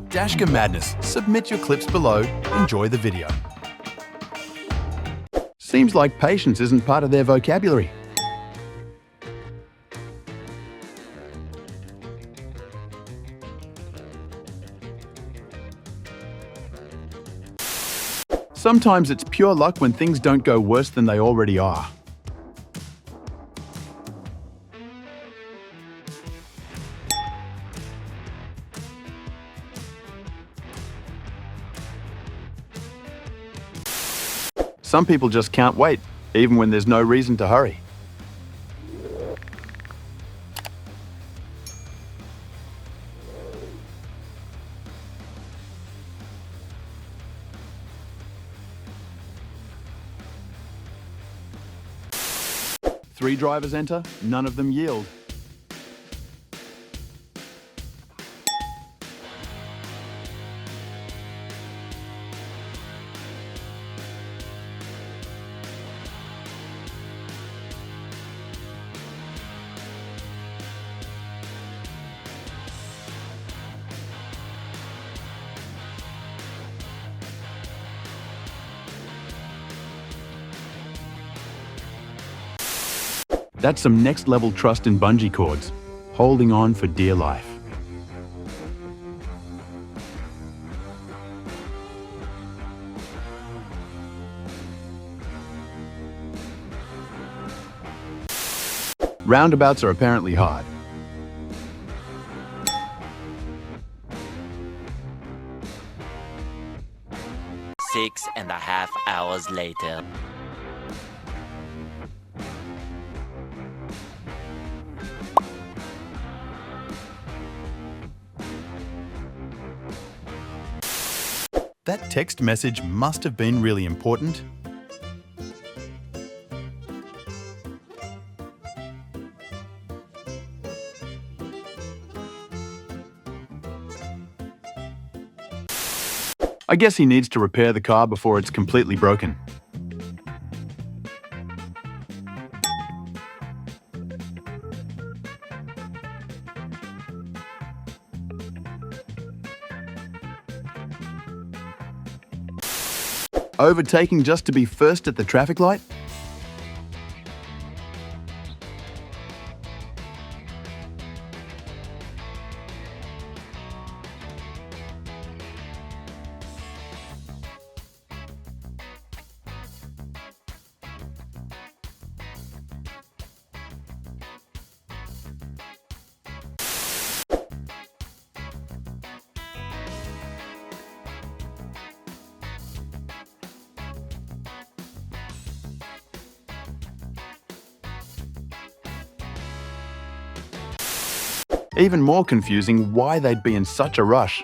Dashcam Madness. Submit your clips below. Enjoy the video. Seems like patience isn't part of their vocabulary. Sometimes it's pure luck when things don't go worse than they already are. Some people just can't wait, even when there's no reason to hurry. Three drivers enter, none of them yield. That's some next-level trust in bungee cords, holding on for dear life. Roundabouts are apparently hard. Six and a half hours later. That text message must have been really important. I guess he needs to repair the car before it's completely broken. Overtaking just to be first at the traffic light? Even more confusing why they'd be in such a rush.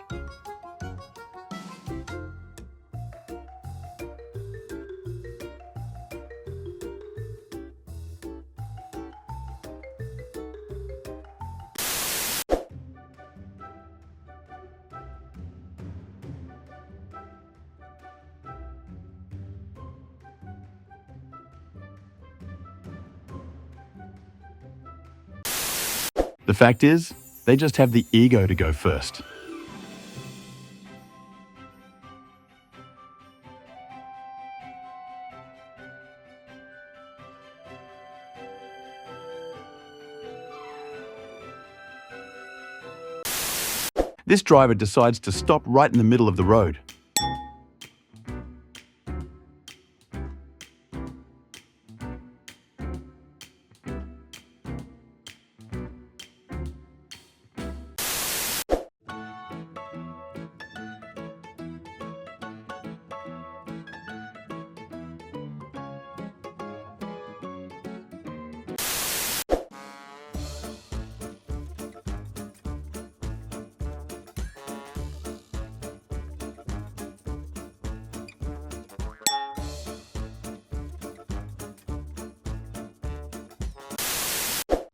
The fact is, they just have the ego to go first. This driver decides to stop right in the middle of the road.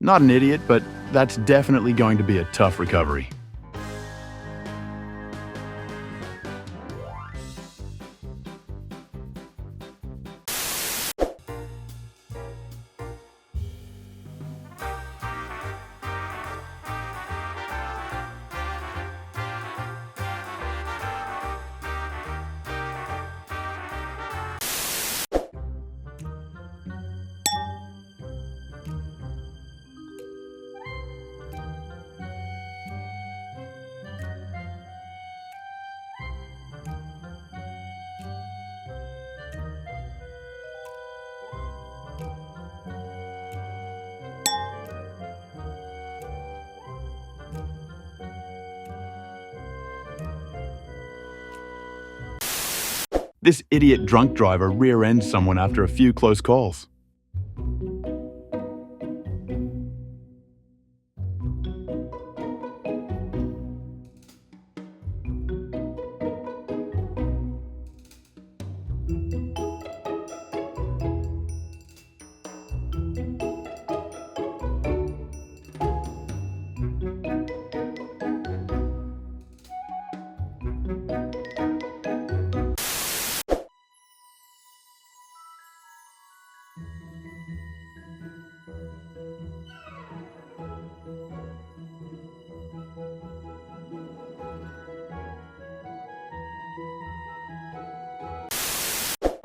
Not an idiot, but that's definitely going to be a tough recovery. This idiot drunk driver rear-ends someone after a few close calls.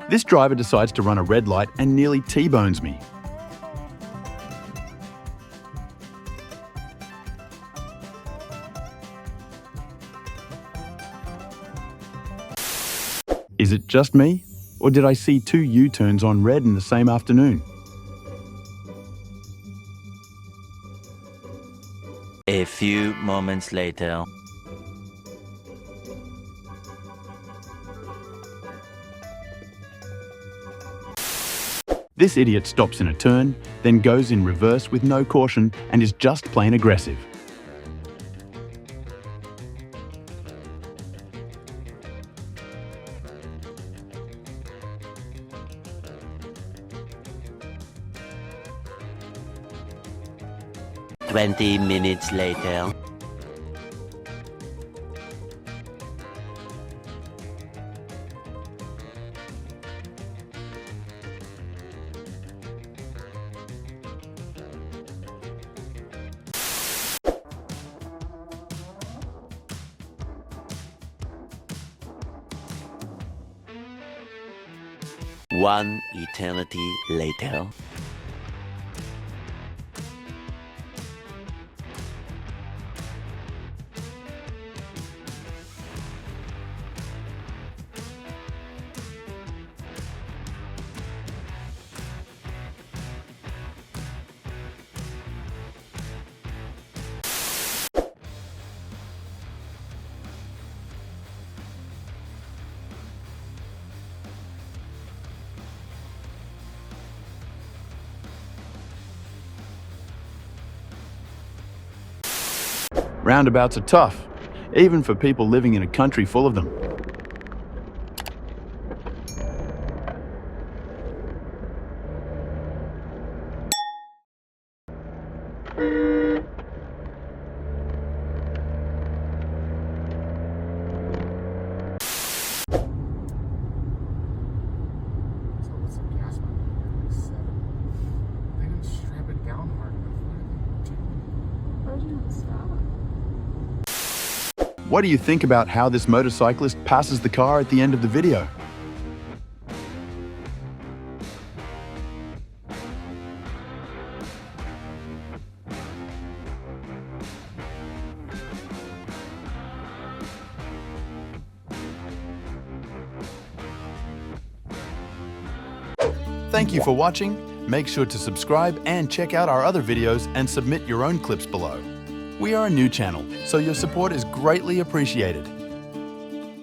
This driver decides to run a red light and nearly T-bones me. Is it just me? Or did I see 2 U-turns on red in the same afternoon? A few moments later. This idiot stops in a turn, then goes in reverse with no caution and is just plain aggressive. "20 minutes later." One eternity later. Roundabouts are tough, even for people living in a country full of them. What do you think about how this motorcyclist passes the car at the end of the video? Thank you for watching. Make sure to subscribe and check out our other videos and submit your own clips below. We are a new channel, so your support is greatly appreciated.